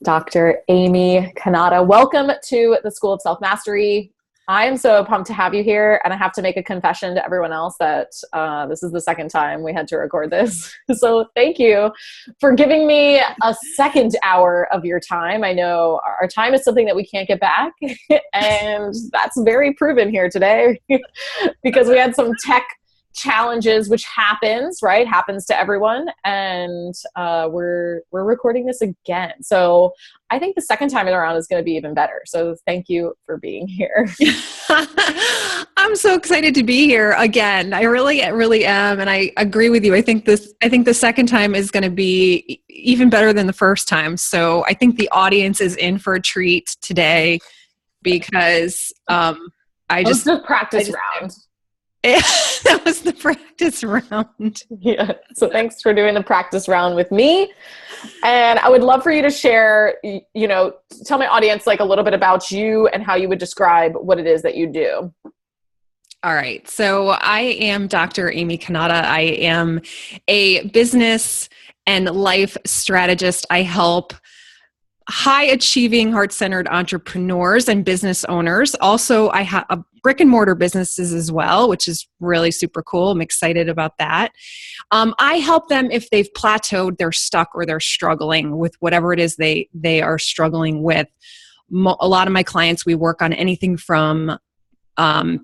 Dr. Amy Cannatta. Welcome to the School of Self-Mastery. I am so pumped to have you here, and I have to make a confession to everyone else that this is the second time we had to record this. So thank you for giving me a second hour of your time. I know our time is something that we can't get back, and that's very proven here today because we had some tech challenges, which happens, right? Happens to everyone. And we're recording this again. So I think the second time around is going to be even better. So thank you for being here. I'm so excited to be here again. I really am. And I agree with you. I think the second time is going to be even better than the first time. So I think the audience is in for a treat today because I just practice round. That was the practice round. Yeah. So thanks for doing the practice round with me. And I would love for you to share, tell my audience like a little bit about you and how you would describe what it is that you do. All right. So I am Dr. Amy Cannatta. I am a business and life strategist. I help high-achieving, heart-centered entrepreneurs and business owners. Also, I have brick and mortar businesses as well, which is really super cool. I'm excited about that. I help them if they've plateaued, they're stuck, or they're struggling with whatever it is they are struggling with. A lot of my clients, we work on anything from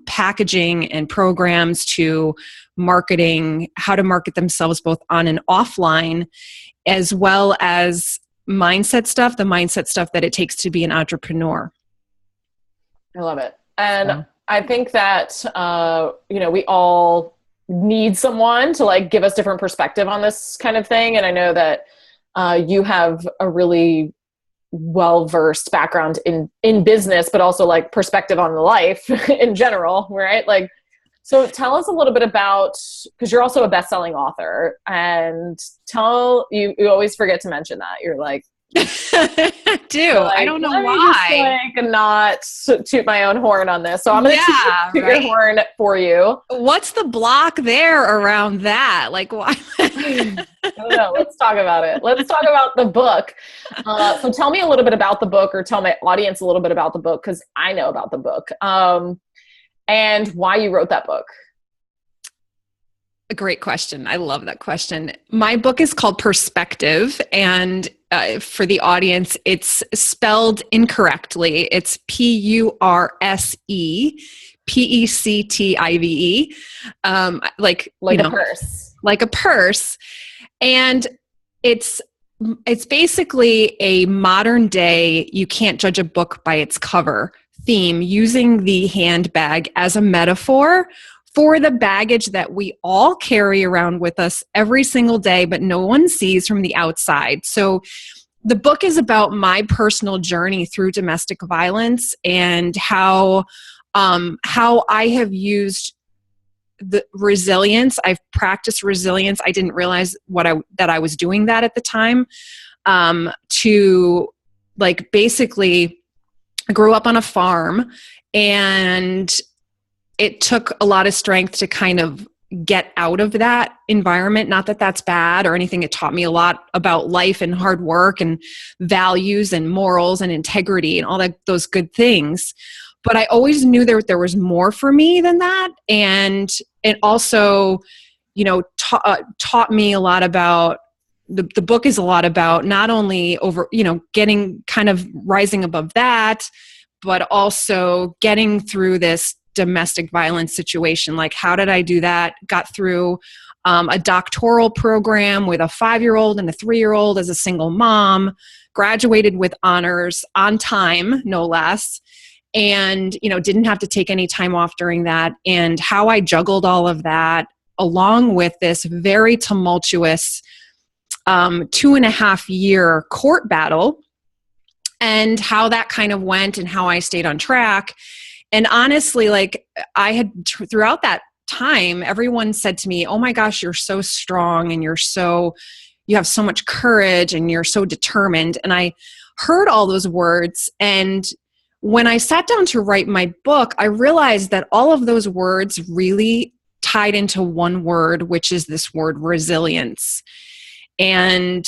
packaging and programs to marketing, how to market themselves both on and offline, as well as the mindset stuff that it takes to be an entrepreneur. I love it. And I think that, we all need someone to like give us different perspective on this kind of thing. And I know that you have a really well-versed background in business, but also like perspective on life in general, right? Like, so tell us a little bit about, because you're also a best-selling author, and you always forget to mention that. You're like, I do. Like, I don't know why. Just, like, not toot my own horn on this. So I'm going to toot your horn for you. What's the block there around that? Like, why? I don't know. Let's talk about it. Let's talk about the book. So tell me a little bit about the book, or tell my audience a little bit about the book, because I know about the book. And why you wrote that book. A great question. I love that question. My book is called Perspective, and for the audience, it's spelled incorrectly. It's PURSEPECTIVE, like a purse. Like a purse. And it's basically a modern day, you can't judge a book by its cover theme, using the handbag as a metaphor for the baggage that we all carry around with us every single day, but no one sees from the outside. So the book is about my personal journey through domestic violence and how I have used the resilience. I've practiced resilience. I didn't realize that I was doing that at the time. To like basically, I grew up on a farm, and it took a lot of strength to kind of get out of that environment. Not that that's bad or anything. It taught me a lot about life and hard work and values and morals and integrity and all those good things. But I always knew there was more for me than that. And it also, taught me a lot about the book is a lot about not only getting kind of rising above that, but also getting through this domestic violence situation. Like, how did I do that? Got through a doctoral program with a 5-year-old and a 3-year-old as a single mom, graduated with honors on time, no less. And, didn't have to take any time off during that, and how I juggled all of that along with this very tumultuous 2.5-year court battle, and how that kind of went and how I stayed on track. And honestly, like I had throughout that time, everyone said to me, "Oh my gosh, you're so strong and you have so much courage and you're so determined." And I heard all those words. And when I sat down to write my book, I realized that all of those words really tied into one word, which is this word resilience. And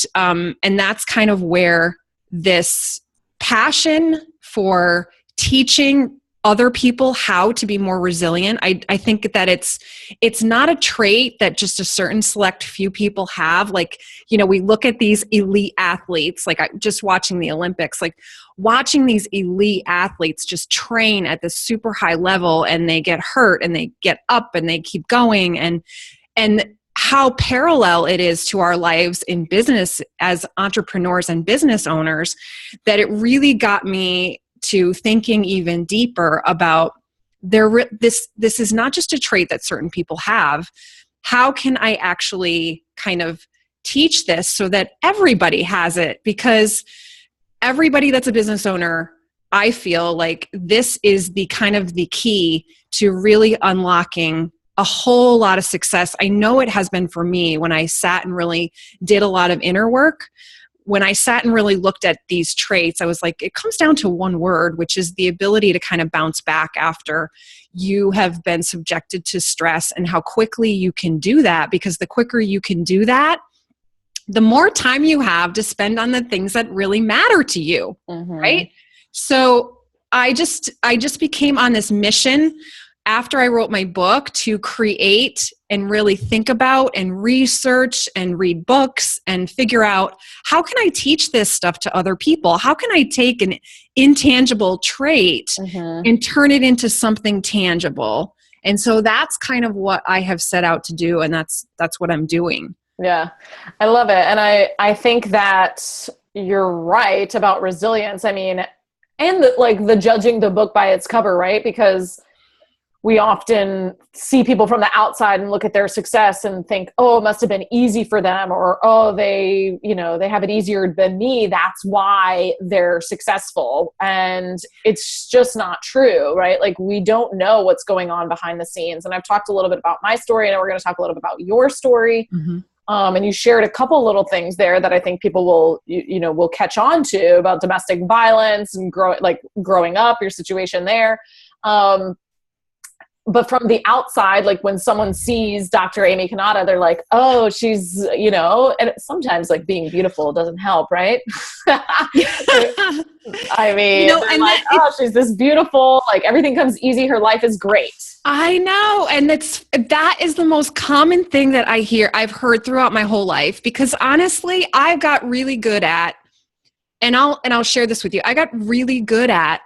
that's kind of where this passion for teaching other people how to be more resilient. I think that it's not a trait that just a certain select few people have. Like, we look at these elite athletes, like just watching the Olympics, like watching these elite athletes just train at this super high level, and they get hurt and they get up and they keep going, and how parallel it is to our lives in business as entrepreneurs and business owners, that it really got me to thinking even deeper about this is not just a trait that certain people have. How can I actually kind of teach this so that everybody has it? Because everybody that's a business owner, I feel like this is the kind of the key to really unlocking a whole lot of success. I know it has been for me when I sat and really did a lot of inner work. When I sat and really looked at these traits, I was like, it comes down to one word, which is the ability to kind of bounce back after you have been subjected to stress, and how quickly you can do that. Because the quicker you can do that, the more time you have to spend on the things that really matter to you, right? So I just became on this mission after I wrote my book to create and really think about and research and read books and figure out, how can I teach this stuff to other people? How can I take an intangible trait and turn it into something tangible? And so that's kind of what I have set out to do. And that's what I'm doing. Yeah, I love it. And I think that you're right about resilience. I mean, and the judging the book by its cover, right? Because we often see people from the outside and look at their success and think, oh, it must have been easy for them, or, oh, they have it easier than me. That's why they're successful. And it's just not true, right? Like, we don't know what's going on behind the scenes. And I've talked a little bit about my story, and we're going to talk a little bit about your story. And you shared a couple little things there that I think people will catch on to about domestic violence and growing up, your situation there. But from the outside, like when someone sees Dr. Amy Cannatta, they're like, oh, she's, and sometimes like being beautiful doesn't help, right? I mean, oh, she's this beautiful, like everything comes easy. Her life is great. I know. And that is the most common thing that I've heard throughout my whole life, because honestly, I've got really good at, and I'll share this with you. I got really good at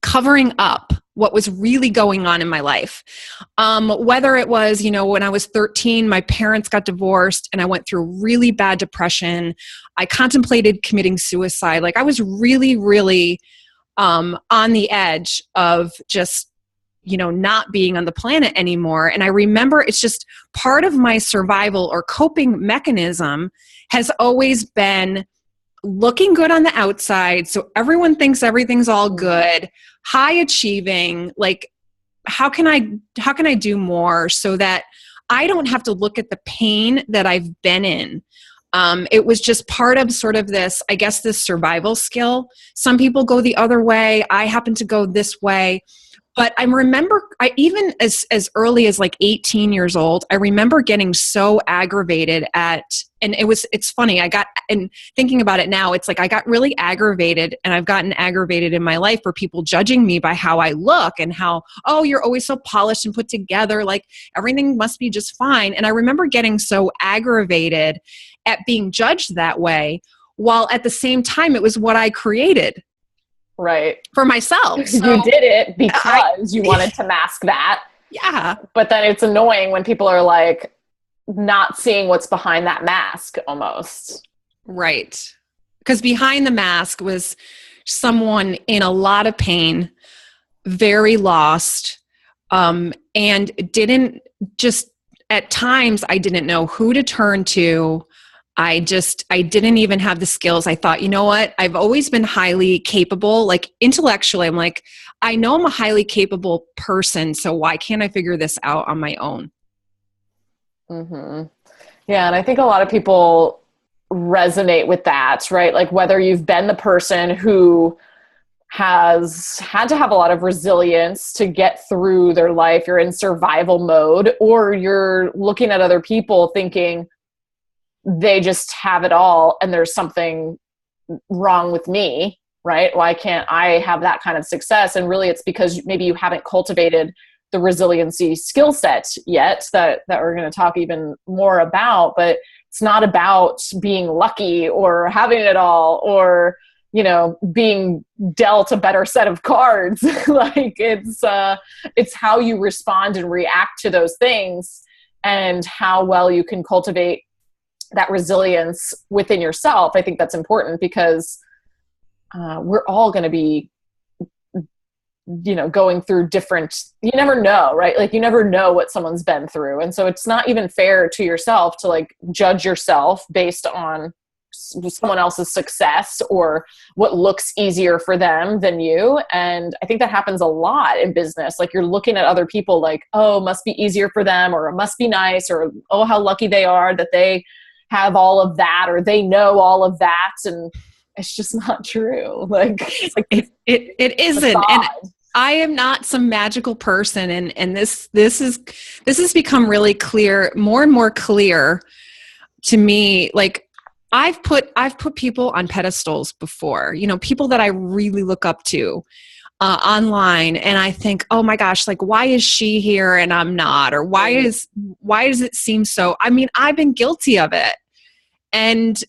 covering up what was really going on in my life. Whether it was, when I was 13, my parents got divorced and I went through really bad depression. I contemplated committing suicide. Like, I was really, really on the edge of just, not being on the planet anymore. And I remember it's just part of my survival or coping mechanism has always been looking good on the outside, so everyone thinks everything's all good, high achieving. Like, how can I do more so that I don't have to look at the pain that I've been in? It was just part of sort of this, I guess, this survival skill. Some people go the other way. I happen to go this way. But I remember, even as early as like 18 years old, I remember getting so aggravated and it's funny, and thinking about it now, it's like I got really aggravated, and I've gotten aggravated in my life for people judging me by how I look and how, oh, you're always so polished and put together, like everything must be just fine. And I remember getting so aggravated at being judged that way, while at the same time, it was what I created. Right. For myself. So you did it because you wanted to mask that. Yeah. But then it's annoying when people are like not seeing what's behind that mask almost. Right. Because behind the mask was someone in a lot of pain, very lost, and at times I didn't know who to turn to. I didn't even have the skills. I thought, you know what? I've always been highly capable, like intellectually. I'm like, I know I'm a highly capable person, so why can't I figure this out on my own? Yeah. And I think a lot of people resonate with that, right? Like, whether you've been the person who has had to have a lot of resilience to get through their life, you're in survival mode, or you're looking at other people thinking, they just have it all and there's something wrong with me, right? Why can't I have that kind of success? And really it's because maybe you haven't cultivated the resiliency skill set yet that we're going to talk even more about. But it's not about being lucky or having it all or, you know, being dealt a better set of cards. Like it's how you respond and react to those things and how well you can cultivate that resilience within yourself. I think that's important because we're all going to be, you know, going through different, you never know, right? Like you never know what someone's been through. And so it's not even fair to yourself to like judge yourself based on someone else's success or what looks easier for them than you. And I think that happens a lot in business. Like you're looking at other people like, oh, it must be easier for them, or it must be nice, or, oh, how lucky they are that they have all of that, or they know all of that. And it's just not true. Like, it's like it isn't. And I am not some magical person. And this has become really clear, more and more clear to me. Like I've put people on pedestals before, you know, people that I really look up to online. And I think, oh my gosh, like, why is she here and I'm not? Or why does it seem so? I mean, I've been guilty of it. And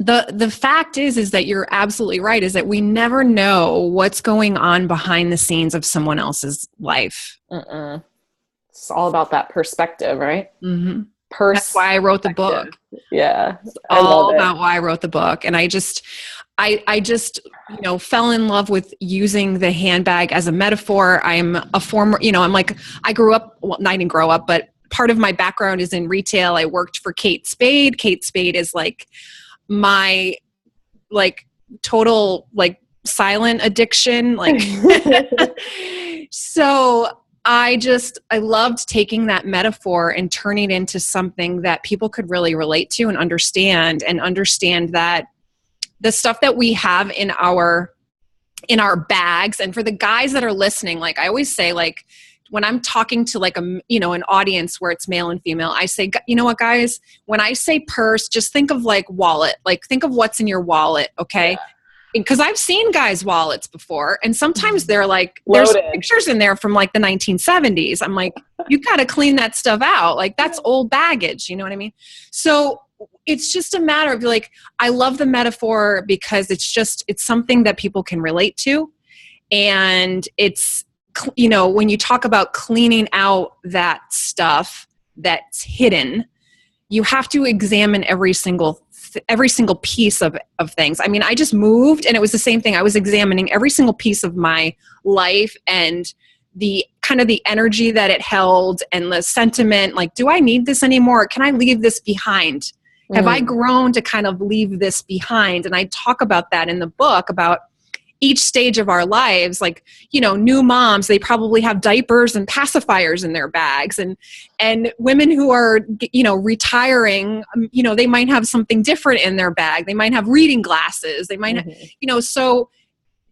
the fact is that you're absolutely right, is that we never know what's going on behind the scenes of someone else's life. It's all about that perspective, right? Mm-hmm. That's why I wrote the book. Yeah. All about why I wrote the book. And I just, you know, fell in love with using the handbag as a metaphor. I'm a former, you know, I grew up, well, I didn't grow up, but part of my background is in retail. I worked for Kate Spade. Kate Spade is like my like total like silent addiction. Like, so I loved taking that metaphor and turning it into something that people could really relate to and understand that the stuff that we have in our bags. And for the guys that are listening, like I always say, like when I'm talking to like an audience where it's male and female, I say, you know what, guys, when I say purse, just think of like wallet, like think of what's in your wallet. Okay. Yeah. Because I've seen guys' wallets before, and sometimes they're like, there's pictures in there from like the 1970s. I'm like, you got to clean that stuff out. Like that's old baggage. You know what I mean? So it's just a matter of like, I love the metaphor because it's something that people can relate to. And it's, you know, when you talk about cleaning out that stuff that's hidden, you have to examine every single piece of things. I mean, I just moved and it was the same thing. I was examining every single piece of my life and the kind of the energy that it held and the sentiment, like, do I need this anymore? Can I leave this behind? Have I grown to kind of leave this behind? And I talk about that in the book, about each stage of our lives. Like, you know, new moms, they probably have diapers and pacifiers in their bags, and women who are, you know, retiring, you know, they might have something different in their bag. They might have reading glasses. They might, you know, so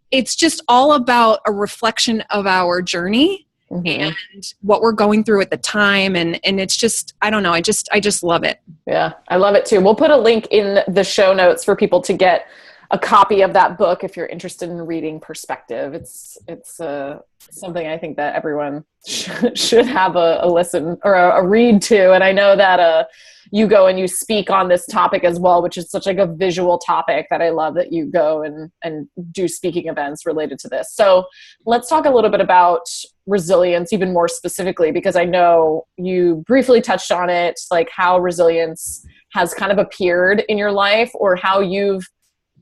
it's just all about a reflection of our journey and what we're going through at the time. And it's just, I don't know. I just love it. Yeah, I love it too. We'll put a link in the show notes for people to get a copy of that book if you're interested in reading Perspective. It's something I think that everyone should have a listen or a read to. And I know that you go and you speak on this topic as well, which is such like a visual topic that I love that you go and do speaking events related to this. So let's talk a little bit about resilience even more specifically, because I know you briefly touched on it, like how resilience has kind of appeared in your life or how you've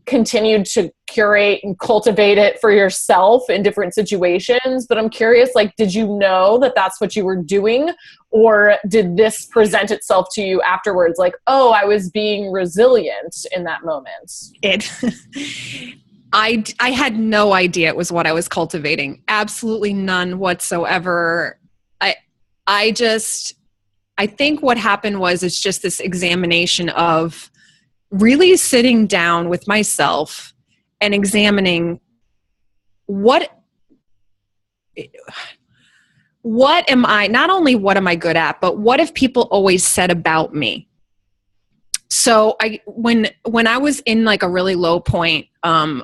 continued to curate and cultivate it for yourself in different situations. But I'm curious, like, did you know that that's what you were doing, or did this present itself to you afterwards? Like, oh, I was being resilient in that moment. I had no idea it was what I was cultivating. Absolutely none whatsoever. I think what happened was, it's just this examination of really sitting down with myself and examining what am I, not only what am I good at, but what have people always said about me? So when I was in like a really low point, a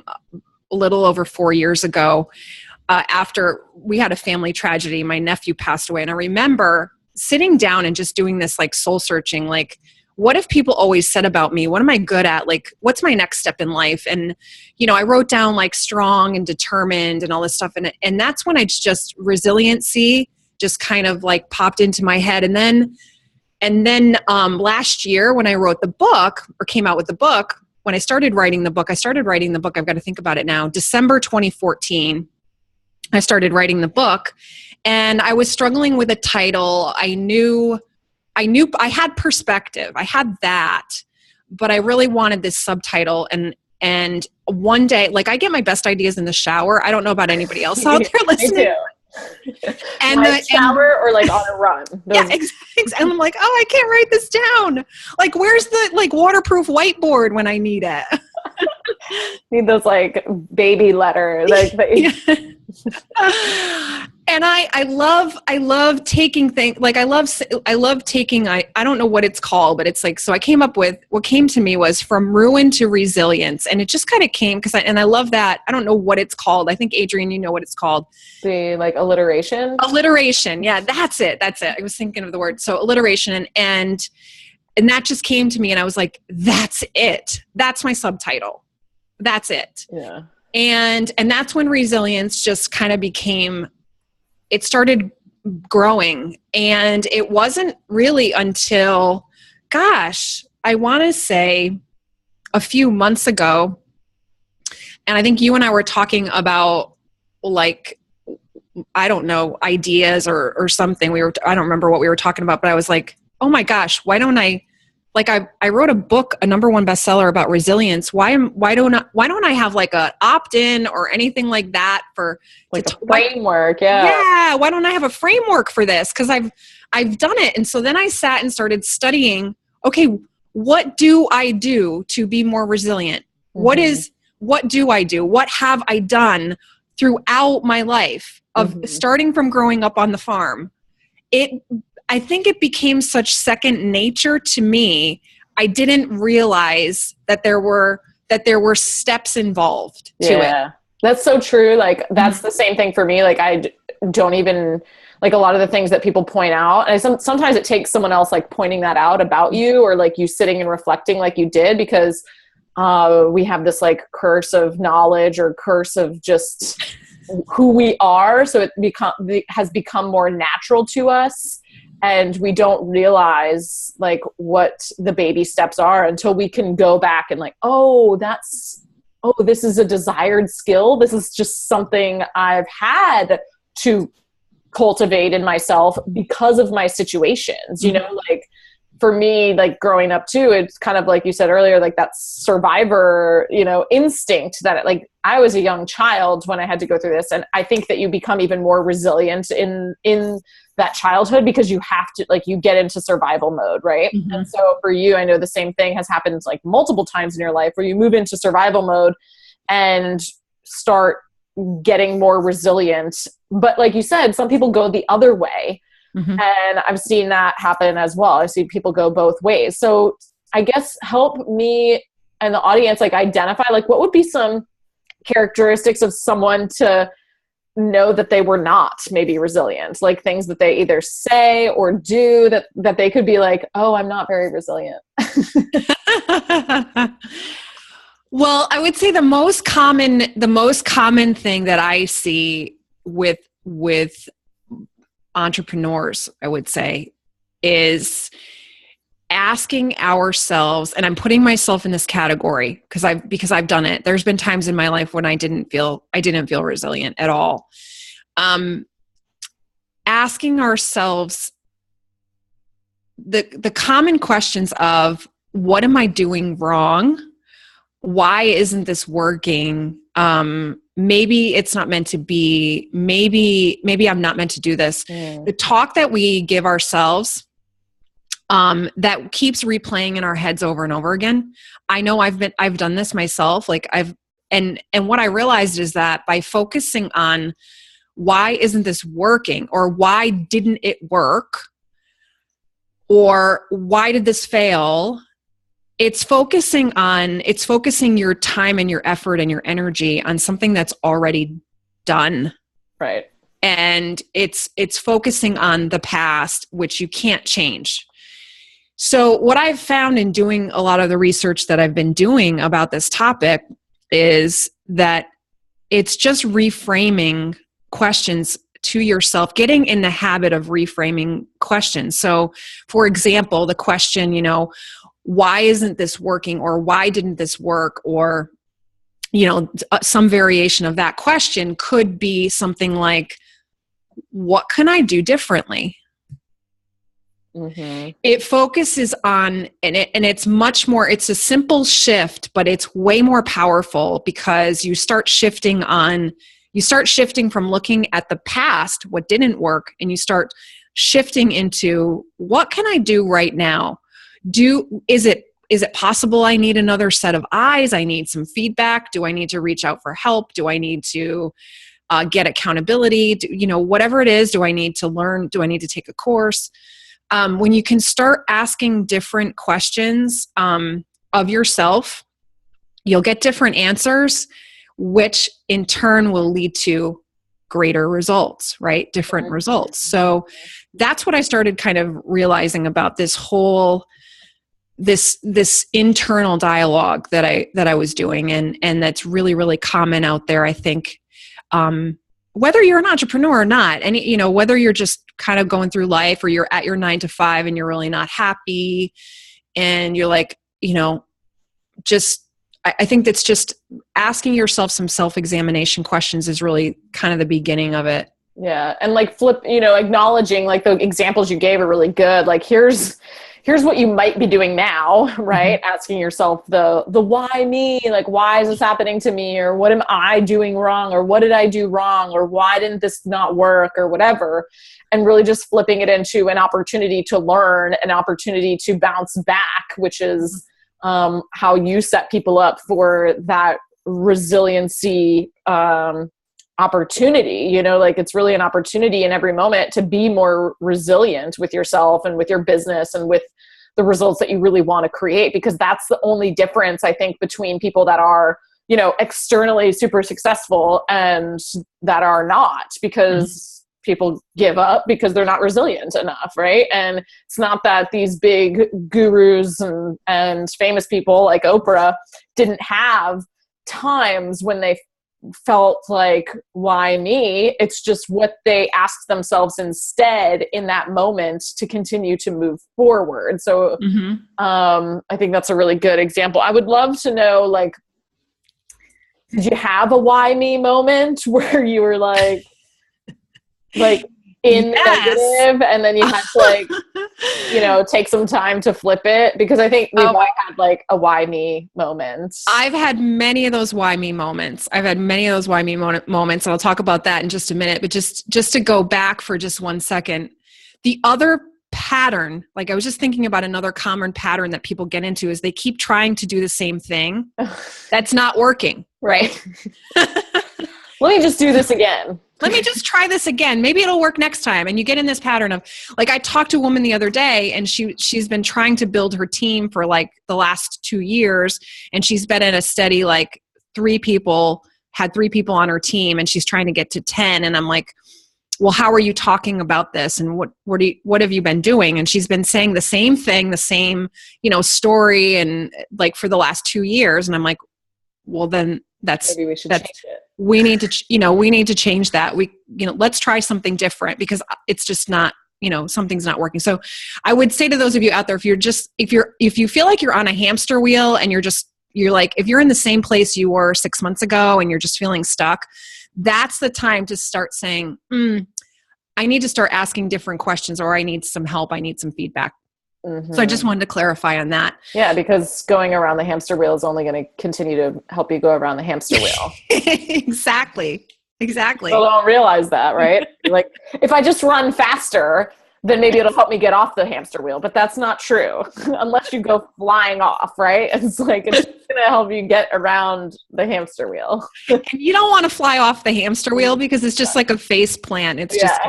little over 4 years ago, after we had a family tragedy, my nephew passed away. And I remember sitting down and just doing this like soul searching, like, what have people always said about me? What am I good at? Like, what's my next step in life? And, I wrote down like strong and determined and all this stuff. And that's when I just resiliency just kind of like popped into my head. And then last year when I wrote the book or came out with the book, when I started writing the book, I've got to think about it now, December 2014, I started writing the book, and I was struggling with a title. I knew I had perspective. I had that, but I really wanted this subtitle. And one day, like, I get my best ideas in the shower. I don't know about anybody else out there listening. I do. And the shower or like on a run. Yeah, exactly. And I'm like, oh, I can't write this down. Like, where's the like waterproof whiteboard when I need it? Need those like baby letters. Like, and I love taking things, like I love taking, I don't know what it's called, but it's like, so I came up with, what came to me was from ruin to resilience. And it just kind of came I love that. I don't know what it's called. I think Adrienne, you know what it's called. The like alliteration. Yeah, that's it. I was thinking of the word. So alliteration and that just came to me and I was like, that's it. That's my subtitle. That's it. Yeah. And that's when resilience just kind of it started growing. And it wasn't really until, I want to say a few months ago. And I think you and I were talking about like, I don't know, ideas or something. I don't remember what we were talking about, but I was like, oh my gosh, why don't I, like I wrote a book, a #1 bestseller about resilience. Why don't I have like a opt-in or anything like that for like a framework? Yeah. Yeah. Why don't I have a framework for this? Cause I've done it. And so then I sat and started studying, okay, what do I do to be more resilient? Mm-hmm. What do I do? What have I done throughout my life of starting from growing up on the farm? I think it became such second nature to me. I didn't realize that there were steps involved to it. That's so true. Like that's the same thing for me. Like I don't even like a lot of the things that people point out. And sometimes it takes someone else like pointing that out about you, or like you sitting and reflecting like you did, because we have this like curse of knowledge or curse of just who we are. So it has become more natural to us. And we don't realize like what the baby steps are until we can go back and like, this is a desired skill. This is just something I've had to cultivate in myself because of my situations, like for me, like growing up too, it's kind of like you said earlier, like that survivor, instinct that like I was a young child when I had to go through this. And I think that you become even more resilient in that childhood because you have to, like, you get into survival mode. Right. Mm-hmm. And so for you, I know the same thing has happened like multiple times in your life where you move into survival mode and start getting more resilient. But like you said, some people go the other way. Mm-hmm. And I've seen that happen as well. I've seen people go both ways. So I guess help me and the audience, like identify, like what would be some characteristics of someone to know that they were not maybe resilient, like things that they either say or do that they could be like, oh, I'm not very resilient. Well, I would say the most common thing that I see with entrepreneurs, I would say, is asking ourselves, and I'm putting myself in this category because I've done it. There's been times in my life when I didn't feel resilient at all. Asking ourselves the common questions of, what am I doing wrong? Why isn't this working? Maybe it's not meant to be. Maybe I'm not meant to do this. The talk that we give ourselves, that keeps replaying in our heads over and over again. I know I've done this myself. Like and what I realized is that by focusing on why isn't this working, or why didn't it work, or why did this fail, it's focusing your time and your effort and your energy on something that's already done. Right. And it's focusing on the past, which you can't change. So what I've found in doing a lot of the research that I've been doing about this topic is that it's just reframing questions to yourself, getting in the habit of reframing questions. So for example, the question, why isn't this working, or why didn't this work, or some variation of that question could be something like, what can I do differently? Mm-hmm. It focuses on, and it's much more, it's a simple shift, but it's way more powerful because you start shifting from looking at the past, what didn't work, and you start shifting into, what can I do right now? Is it possible I need another set of eyes? I need some feedback. Do I need to reach out for help? Do I need to get accountability? Whatever it is, do I need to learn? Do I need to take a course? When you can start asking different questions of yourself, you'll get different answers, which in turn will lead to greater results, right? Different results. So that's what I started kind of realizing about this whole this internal dialogue that I was doing, and that's really, really common out there, I think. Whether you're an entrepreneur or not, and whether you're just kind of going through life, or you're at your 9 to 5 and you're really not happy, and you're like, I think that's just asking yourself some self-examination questions is really kind of the beginning of it. Yeah. And like acknowledging, like, the examples you gave are really good. Like, here's what you might be doing now, right? Mm-hmm. Asking yourself the why me, like, why is this happening to me? Or what am I doing wrong? Or what did I do wrong? Or why didn't this not work, or whatever? And really just flipping it into an opportunity to learn, an opportunity to bounce back, which is how you set people up for that resiliency opportunity. Like, it's really an opportunity in every moment to be more resilient with yourself and with your business and with the results that you really want to create, because that's the only difference, I think, between people that are, externally super successful and that are not, because people give up because they're not resilient enough, right? And it's not that these big gurus and famous people like Oprah didn't have times when they felt like, why me? It's just what they asked themselves instead in that moment to continue to move forward. So I think that's a really good example. I would love to know, like, did you have a why me moment where you were like in the negative, and then you had to take some time to flip it? Because I think we've all had like a why me moment. I've had many of those why me moments. moments, and I'll talk about that in just a minute. But just to go back for just 1 second, the other pattern, like, I was just thinking about another common pattern that people get into, is they keep trying to do the same thing that's not working. Right. Let me just do this again. Let me just try this again. Maybe it'll work next time. And you get in this pattern of, like, I talked to a woman the other day, and she's been trying to build her team for like the last 2 years. And she's been at a steady, like, 3 people on her team, and she's trying to get to 10. And I'm like, well, how are you talking about this? And what have you been doing? And she's been saying the same thing, the same, story, and like for the last 2 years. And I'm like, well, then maybe we should change it. We need to change that. Let's try something different, because it's just not, something's not working. So I would say to those of you out there, if you feel like you're on a hamster wheel, and you're like, if you're in the same place you were 6 months ago and you're just feeling stuck, that's the time to start saying, I need to start asking different questions, or I need some help. I need some feedback. Mm-hmm. So I just wanted to clarify on that. Yeah, because going around the hamster wheel is only going to continue to help you go around the hamster wheel. Exactly. People don't realize that, right? Like, if I just run faster, then maybe it'll help me get off the hamster wheel. But that's not true unless you go flying off, right? It's like, it's going to help you get around the hamster wheel. And you don't want to fly off the hamster wheel, because it's just like a face plant. It's just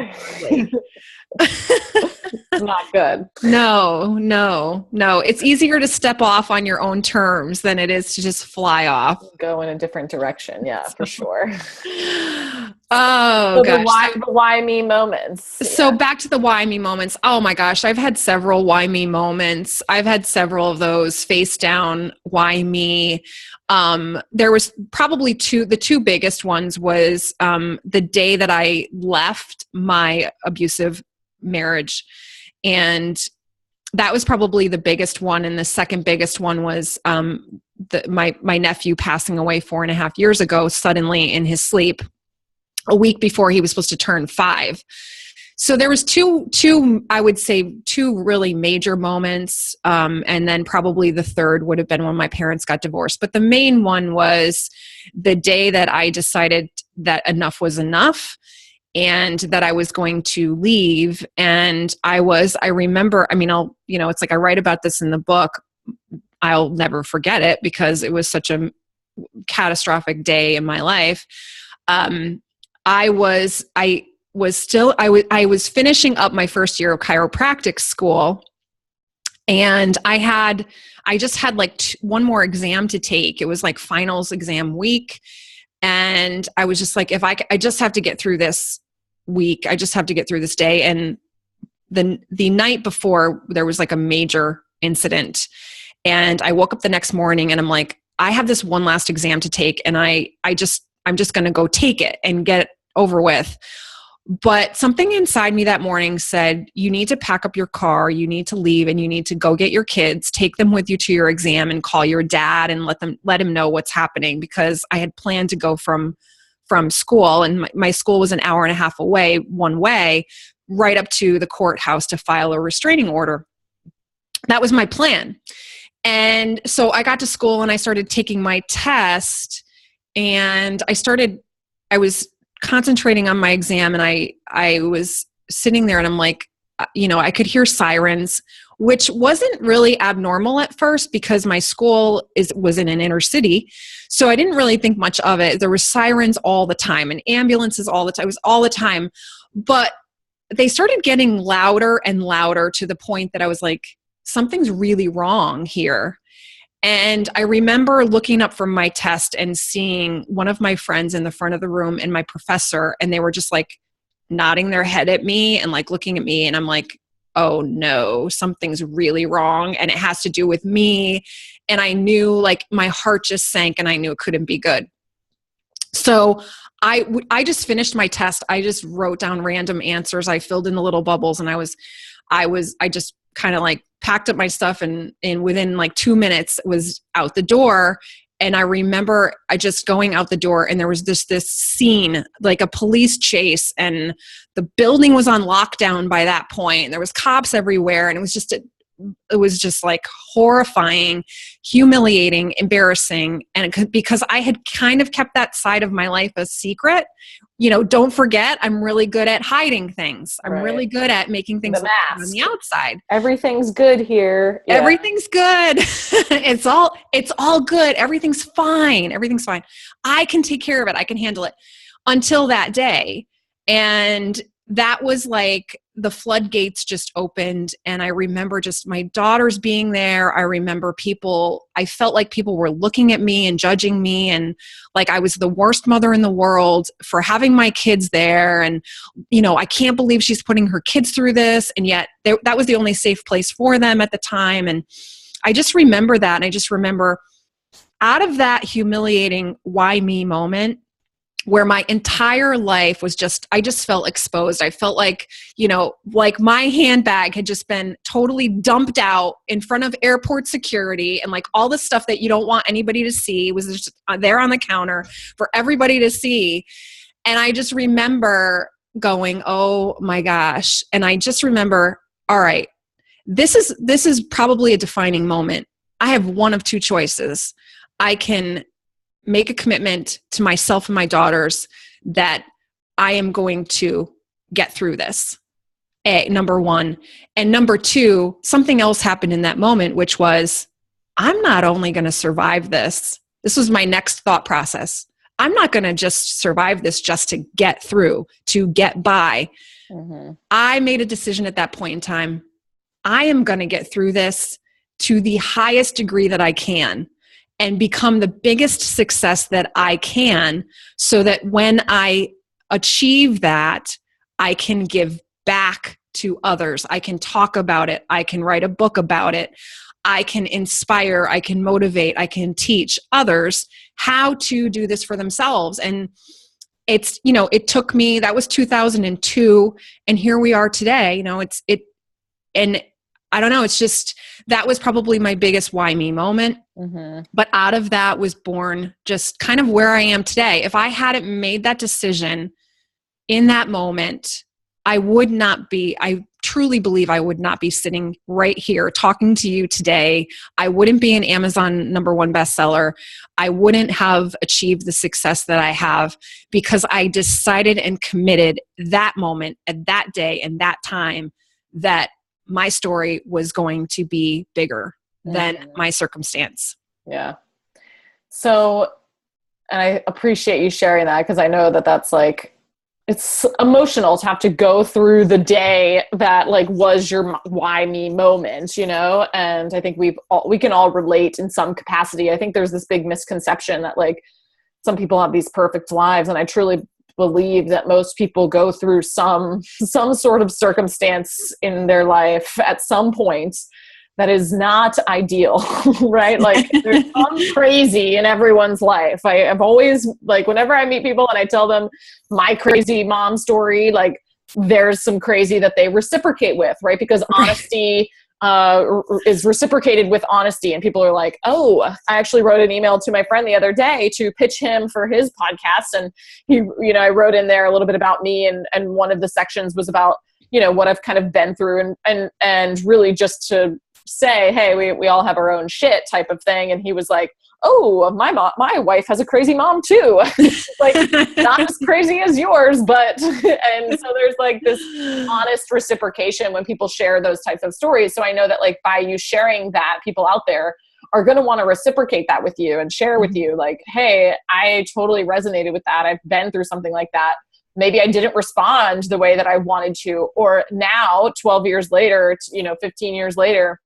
Not good. No. It's easier to step off on your own terms than it is to just fly off. Go in a different direction. Yeah, for sure. Oh So gosh. the why me moments. So back to the why me moments. Oh my gosh, I've had several why me moments. I've had several of those face down why me. There was probably the two biggest ones was the day that I left my abusive marriage. And that was probably the biggest one. And the second biggest one was my nephew passing away 4.5 years ago, suddenly in his sleep, a week before he was supposed to turn 5. So there was two, I would say, two really major moments. And then probably the third would have been when my parents got divorced. But the main one was the day that I decided that enough was enough and that I was going to leave. And I remember, it's like I write about this in the book. I'll never forget it because it was such a catastrophic day in my life. I was finishing up my first year of chiropractic school, and I just had like one more exam to take. It was like finals exam week. And I was just like, I just have to get through this week. I just have to get through this day. And the night before there was like a major incident, and I woke up the next morning and I'm like, I have this one last exam to take, and I'm just going to go take it and get it over with. But something inside me that morning said, you need to pack up your car, you need to leave, and you need to go get your kids, take them with you to your exam, and call your dad and let him know what's happening, because I had planned to go from school, and my school was an hour and a half away one way, right up to the courthouse to file a restraining order. That was my plan. And so I got to school and I started taking my test, and I was concentrating on my exam, and I was sitting there and I'm like, I could hear sirens, which wasn't really abnormal at first because my school was in an inner city. So I didn't really think much of it. There were sirens all the time and ambulances all the time. It was all the time. But they started getting louder and louder to the point that I was like, something's really wrong here. And I remember looking up from my test and seeing one of my friends in the front of the room and my professor, and they were just like nodding their head at me and like looking at me. And I'm like, oh no, something's really wrong. And it has to do with me. And I knew, like, my heart just sank and I knew it couldn't be good. So I just finished my test. I just wrote down random answers. I filled in the little bubbles, and I just kind of like packed up my stuff, and within like 2 minutes was out the door. And I remember I just going out the door, and there was this scene, like a police chase, and the building was on lockdown by that point. There was cops everywhere, and it was just like horrifying, humiliating, embarrassing. And because I had kind of kept that side of my life a secret, don't forget, I'm really good at hiding things. I'm really good at making things look good on the outside. Everything's good here. Yeah. Everything's good. It's all good. Everything's fine. Everything's fine. I can take care of it. I can handle it, until that day. And that was like the floodgates just opened. And I remember just my daughters being there. I remember I felt like people were looking at me and judging me, and like I was the worst mother in the world for having my kids there. And, I can't believe she's putting her kids through this. And yet that was the only safe place for them at the time. And I just remember that. And I just remember, out of that humiliating why me moment, where my entire life was I just felt exposed. I felt like, like my handbag had just been totally dumped out in front of airport security, and like all the stuff that you don't want anybody to see was just there on the counter for everybody to see. And I just remember going, oh my gosh. And I just remember, all right, this is probably a defining moment. I have one of two choices. I can make a commitment to myself and my daughters that I am going to get through this. Number one. And number two, something else happened in that moment, which was, I'm not only going to survive this. This was my next thought process. I'm not going to just survive this just to get through, to get by. I made a decision at that point in time. I am going to get through this to the highest degree that I can and become the biggest success that I can, so that when I achieve that, I can give back to others. I can talk about it. I can write a book about it. I can inspire, I can motivate, I can teach others how to do this for themselves. And it's, it took me, that was 2002, and here we are today. And I don't know, it's just, that was probably my biggest why me moment. But out of that was born just kind of where I am today. If I hadn't made that decision in that moment, I truly believe I would not be sitting right here talking to you today. I wouldn't be an Amazon #1 bestseller. I wouldn't have achieved the success that I have, because I decided and committed that moment, at that day and that time, that my story was going to be bigger than my circumstance. Yeah. So, and I appreciate you sharing that, because I know that that's like, it's emotional to have to go through the day that like was your why me moment, and I think we can all relate in some capacity. I think there's this big misconception that like some people have these perfect lives, and I truly believe that most people go through some sort of circumstance in their life at some point that is not ideal, right? Like there's some crazy in everyone's life. I've always, like, whenever I meet people and I tell them my crazy mom story, like there's some crazy that they reciprocate with, right? Because honesty is reciprocated with honesty. And people are like, oh, I actually wrote an email to my friend the other day to pitch him for his podcast. And he, I wrote in there a little bit about me, and one of the sections was about, what I've kind of been through, and really just to say, hey, we all have our own shit type of thing. And he was like, oh, my wife has a crazy mom too. Like not as crazy as yours, but, and so there's like this honest reciprocation when people share those types of stories. So I know that like by you sharing that, people out there are going to want to reciprocate that with you and share with you like, hey, I totally resonated with that. I've been through something like that. Maybe I didn't respond the way that I wanted to, or now 12 years later, 15 years later,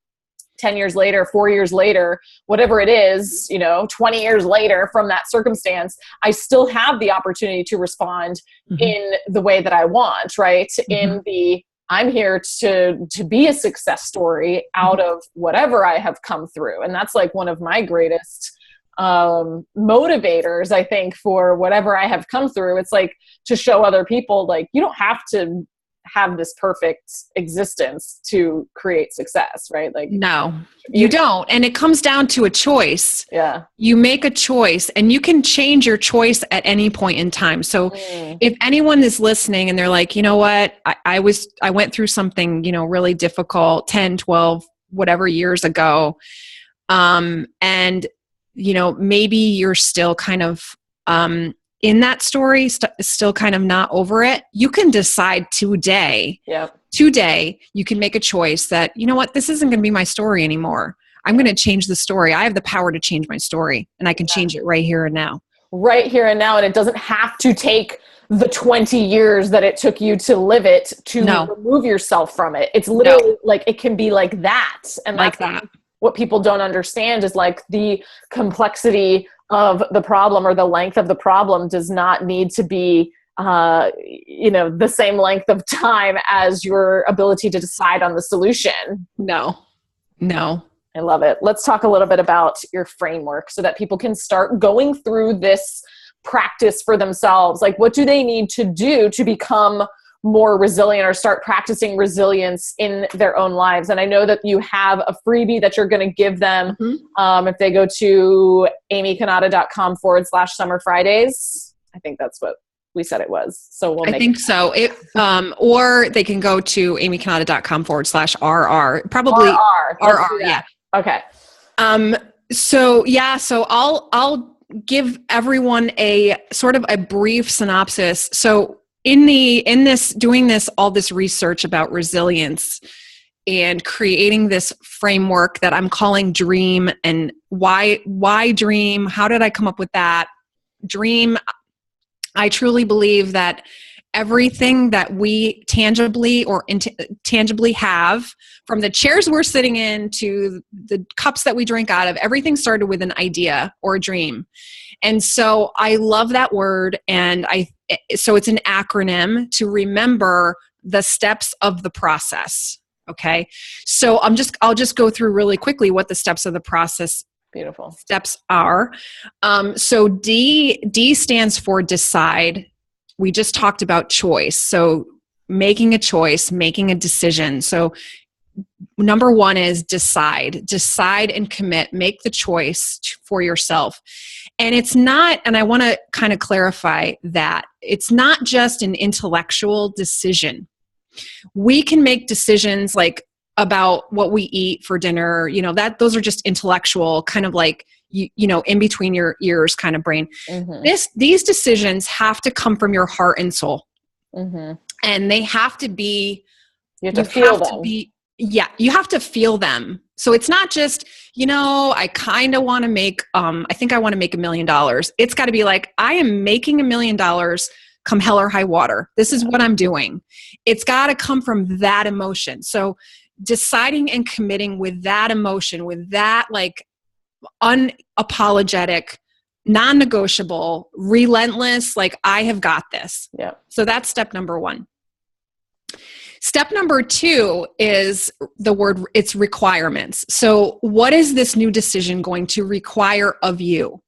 10 years later, 4 years later, whatever it is, 20 years later from that circumstance, I still have the opportunity to respond in the way that I want, right? In the, I'm here to be a success story out of whatever I have come through. And that's like one of my greatest motivators, I think, for whatever I have come through. It's like to show other people, like, you don't have to have this perfect existence to create success, right? Like, no, you don't. And it comes down to a choice. Yeah. You make a choice, and you can change your choice at any point in time. So if anyone is listening and they're like, you know what, I went through something, really difficult 10, 12, whatever years ago. And, maybe you're still kind of, in that story, still kind of not over it. You can decide today, you can make a choice that, you know what, this isn't going to be my story anymore. I'm going to change the story. I have the power to change my story, and I can change it right here and now. Right here and now. And it doesn't have to take the 20 years that it took you to live it to remove yourself from it. It's literally like, it can be like that. And like that's that. What people don't understand is like the complexity of the problem, or the length of the problem, does not need to be, the same length of time as your ability to decide on the solution. No. I love it. Let's talk a little bit about your framework so that people can start going through this practice for themselves. Like, what do they need to do to become more resilient, or start practicing resilience in their own lives? And I know that you have a freebie that you're going to give them if they go to amycannatta.com/Summer Fridays. I think that's what we said it was. So I think so. Or they can go to amycannatta.com/RR. Probably RR. Yeah. Okay. So I'll give everyone a sort of a brief synopsis. So doing all this research about resilience and creating this framework that I'm calling Dream, and why Dream? How did I come up with that? dream. I truly believe that everything that we tangibly or intangibly have, from the chairs we're sitting in to the cups that we drink out of, everything started with an idea or a dream. And so I love that word. And so it's an acronym to remember the steps of the process. Okay. So I'll just go through really quickly what the steps of the process Beautiful steps are. So D stands for decide. We just talked about choice. So making a choice, making a decision. So number one is decide and commit, make the choice for yourself. And it's not, and I want to kind of clarify that it's not just an intellectual decision. We can make decisions like about what we eat for dinner, that those are just intellectual, kind of like, in between your ears kind of brain. Mm-hmm. These decisions have to come from your heart and soul. Mm-hmm. And they have to be, you have to feel them. You have to feel them. So it's not just, I kind of want to make, I think I want to make $1 million. It's got to be like, I am making $1 million come hell or high water. This is what I'm doing. It's got to come from that emotion. So deciding and committing with that emotion, with that like unapologetic, non-negotiable, relentless, like I have got this. Yeah. So that's step number one. Step number two is it's requirements. So what is this new decision going to require of you?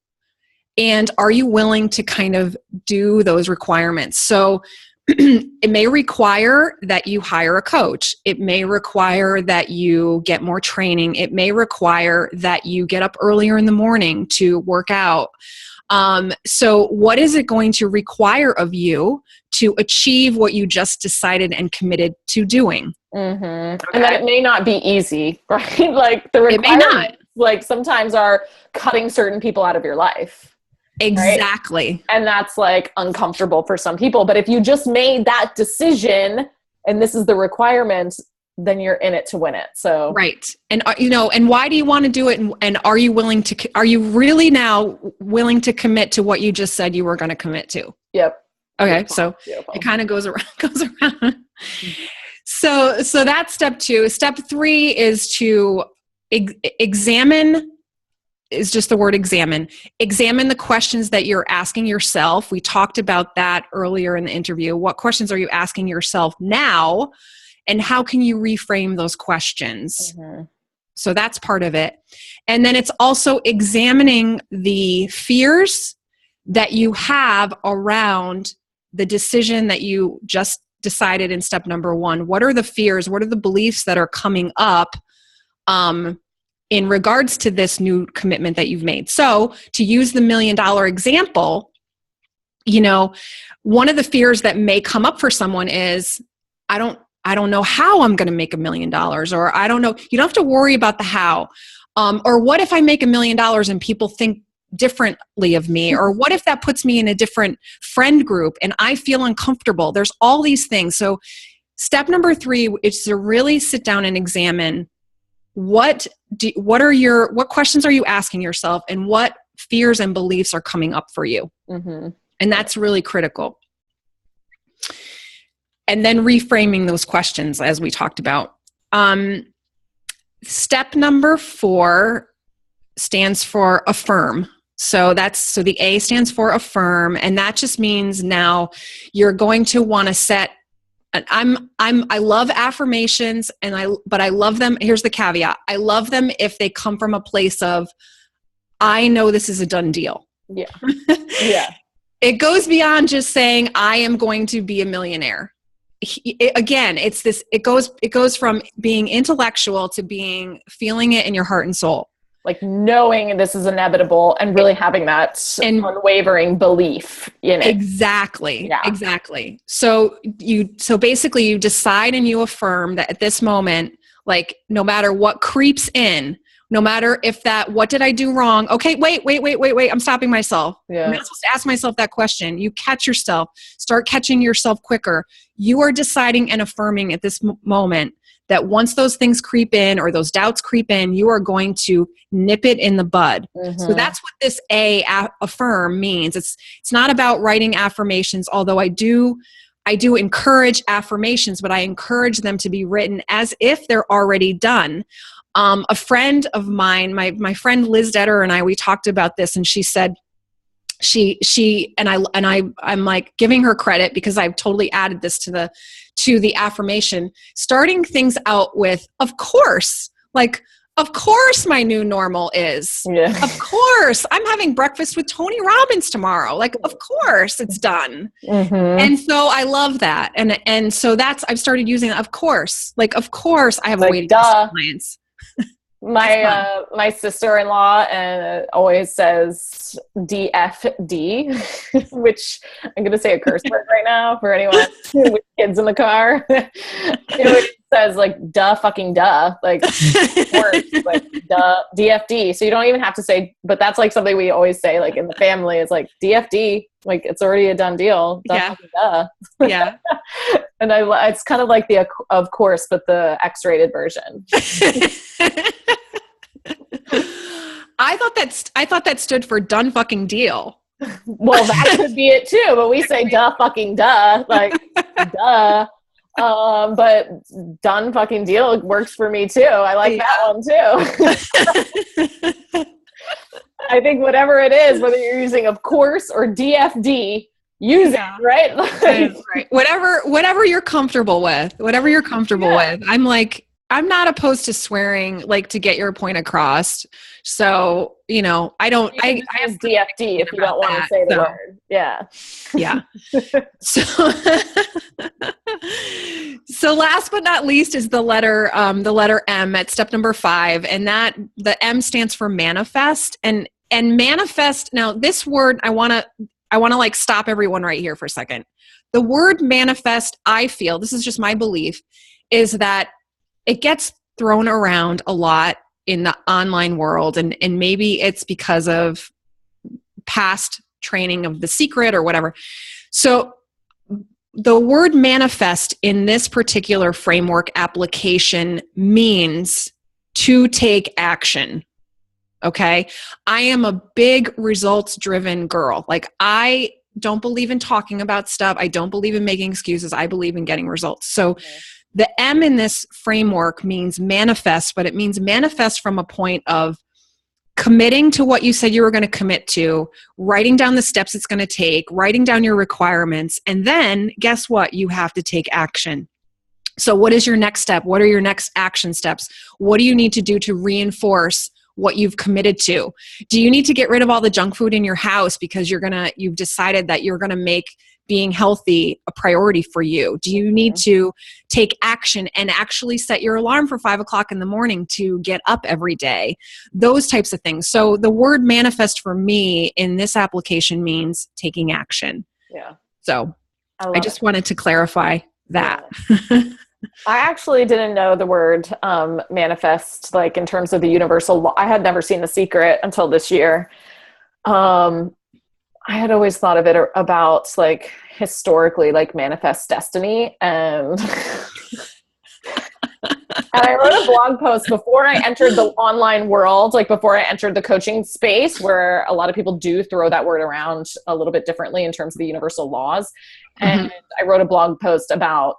And are you willing to kind of do those requirements? So it may require that you hire a coach. It may require that you get more training. It may require that you get up earlier in the morning to work out. So what is it going to require of you to achieve what you just decided and committed to doing? Mm-hmm. Okay. And that it may not be easy, right? Like the requirements, like sometimes are cutting certain people out of your life. Exactly. Right? And that's like uncomfortable for some people. But if you just made that decision and this is the requirement, then you're in it to win it. So, right. And, and why do you want to do it? And are you really now willing to commit to what you just said you were going to commit to? Yep. Okay. Beautiful. So Beautiful. It kind of goes around. So that's step two. Step three is to examine. Is just the word examine. Examine the questions that you're asking yourself. We talked about that earlier in the interview. What questions are you asking yourself now? And how can you reframe those questions? Mm-hmm. So that's part of it. And then it's also examining the fears that you have around the decision that you just decided in step number one. What are the fears? What are the beliefs that are coming up in regards to this new commitment that you've made? So to use the $1 million example, one of the fears that may come up for someone is, I don't know how I'm going to make $1 million, or I don't know. You don't have to worry about the how. Or what if I make $1 million and people think differently of me? Or what if that puts me in a different friend group and I feel uncomfortable? There's all these things. So step number three is to really sit down and examine what questions are you asking yourself, and what fears and beliefs are coming up for you? Mm-hmm. And that's really critical. And then reframing those questions, as we talked about. Step number 4 stands for affirm. So the A stands for affirm, and that just means now you're going to want to set. I love affirmations, but I love them. Here's the caveat: I love them if they come from a place of, I know this is a done deal. Yeah, yeah. It goes beyond just saying I am going to be a millionaire. It goes from being intellectual to feeling it in your heart and soul. Like knowing this is inevitable and really having that unwavering belief in it. Exactly. Yeah. Exactly. So basically you decide and you affirm that at this moment, like no matter what creeps in, no matter what did I do wrong? Okay, wait. I'm stopping myself. Yeah. I'm not supposed to ask myself that question. You catch yourself, start catching yourself quicker. You are deciding and affirming at this moment that once those things creep in or those doubts creep in, you are going to nip it in the bud. So that's what this affirm means. It's not about writing affirmations, although I do encourage affirmations, but I encourage them to be written as if they're already done. A friend of mine, my friend Liz Detter and I, we talked about this, and she said, I'm like giving her credit because I've totally added this to the affirmation, starting things out with, of course, like, of course my new normal is, of course I'm having breakfast with Tony Robbins tomorrow. Like, of course it's done. And so I love that. And so I've started using, of course, like, of course I have a waiting list of clients. My sister-in-law always says DFD, which I'm going to say a curse word right now for anyone with kids in the car. It says like duh fucking duh, like words, like duh DFD. So you don't even have to say, but that's like something we always say like in the family is like DFD, like it's already a done deal. Duh fucking duh. Yeah. And it's kind of like the of course, but the X-rated version. I thought that stood for done fucking deal. Well, that could be it too, but we say duh fucking duh, like duh. But done fucking deal works for me too. I like that one too. I think whatever it is, whether you're using of course or DFD, use it, right? Right. Whatever you're comfortable with, with. I'm not opposed to swearing, like, to get your point across. So, I don't, I have DFD if you don't want to say the word. Yeah. Yeah. So last but not least is the letter M at step number 5. And that the M stands for manifest and manifest. Now this word, I want to like stop everyone right here for a second. The word manifest, I feel, this is just my belief, is that it gets thrown around a lot in the online world. And maybe it's because of past training of The Secret or whatever. So the word manifest in this particular framework application means to take action. Okay. I am a big results driven girl. Like, I don't believe in talking about stuff. I don't believe in making excuses. I believe in getting results. So the M in this framework means manifest, but it means manifest from a point of committing to what you said you were going to commit to, writing down the steps it's going to take, writing down your requirements, and then guess what? You have to take action. So what is your next step? What are your next action steps? What do you need to do to reinforce what you've committed to? Do you need to get rid of all the junk food in your house because you've decided that you're going to make being healthy a priority for you? Do you need to take action and actually set your alarm for 5 o'clock in the morning to get up every day? Those types of things. So the word manifest for me in this application means taking action. Yeah. So I just wanted to clarify that. Yeah. I actually didn't know the word manifest, like in terms of the universal law. I had never seen The Secret until this year. I had always thought of it about like historically, like manifest destiny. And I wrote a blog post before I entered the online world, like before I entered the coaching space, where a lot of people do throw that word around a little bit differently in terms of the universal laws. And I wrote a blog post about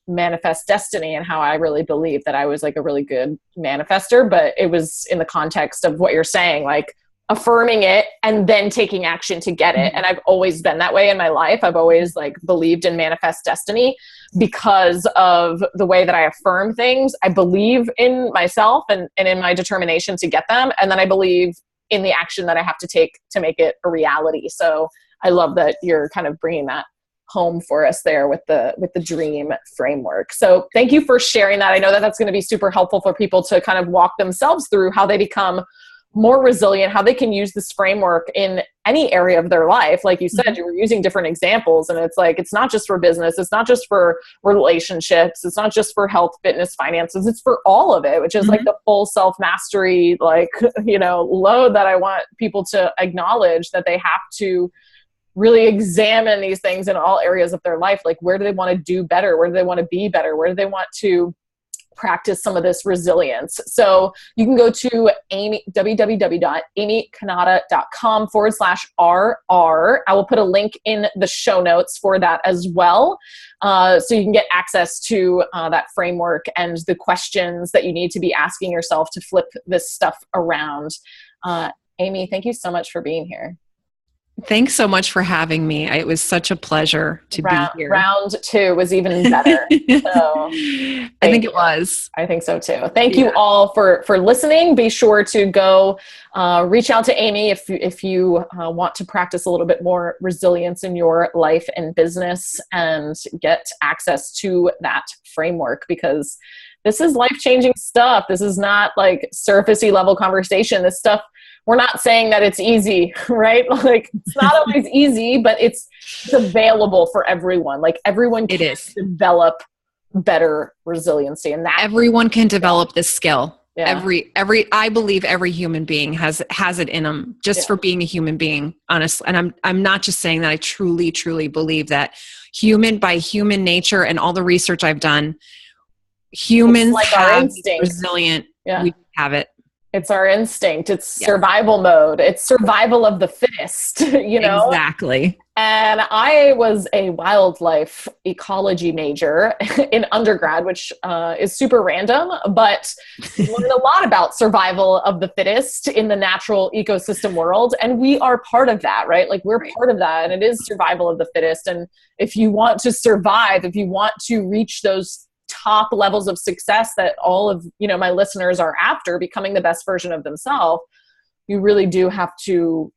manifest destiny and how I really believed that I was like a really good manifester, but it was in the context of what you're saying, like affirming it and then taking action to get it. And I've always been that way in my life. I've always like believed in manifest destiny because of the way that I affirm things. I believe in myself and in my determination to get them. And then I believe in the action that I have to take to make it a reality. So I love that you're kind of bringing that home for us there with the dream framework. So thank you for sharing that. I know that that's going to be super helpful for people to kind of walk themselves through how they become more resilient, how they can use this framework in any area of their life. Like you said, you were using different examples, and it's like, it's not just for business. It's not just for relationships. It's not just for health, fitness, finances. It's for all of it, which is like the full self-mastery, like, load that I want people to acknowledge, that they have to really examine these things in all areas of their life. Like, where do they want to do better? Where do they want to be better? Where do they want to practice some of this resilience. So you can go to www.amycannatta.com/RR. I will put a link in the show notes for that as well. So you can get access to that framework and the questions that you need to be asking yourself to flip this stuff around. Amy, thank you so much for being here. Thanks so much for having me. It was such a pleasure to be here. Round 2 was even better. So I think it was. I think so too. Thank you all for listening. Be sure to go reach out to Amy if you want to practice a little bit more resilience in your life and business and get access to that framework, because this is life-changing stuff. This is not like surfacey level conversation. This stuff, we're not saying that it's easy, right? Like, it's not always easy, but it's available for everyone. Like, everyone can develop better resiliency, and that everyone can develop this skill. Yeah. I believe every human being has it in them just for being a human being, honestly. And I'm not just saying that. I truly, truly believe that by human nature and all the research I've done, humans like have our instinct. Resilient. Yeah. We have it. It's our instinct. It's survival mode. It's survival of the fittest, you know? Exactly. And I was a wildlife ecology major in undergrad, which is super random, but learned a lot about survival of the fittest in the natural ecosystem world. And we are part of that, right? Like, we're part of that, and it is survival of the fittest. And if you want to survive, if you want to reach those top levels of success that all of, my listeners are after, becoming the best version of themselves, you really do have to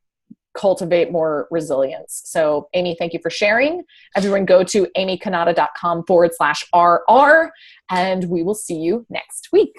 cultivate more resilience. So Amy, thank you for sharing. Everyone go to amycannatta.com/RR, and we will see you next week.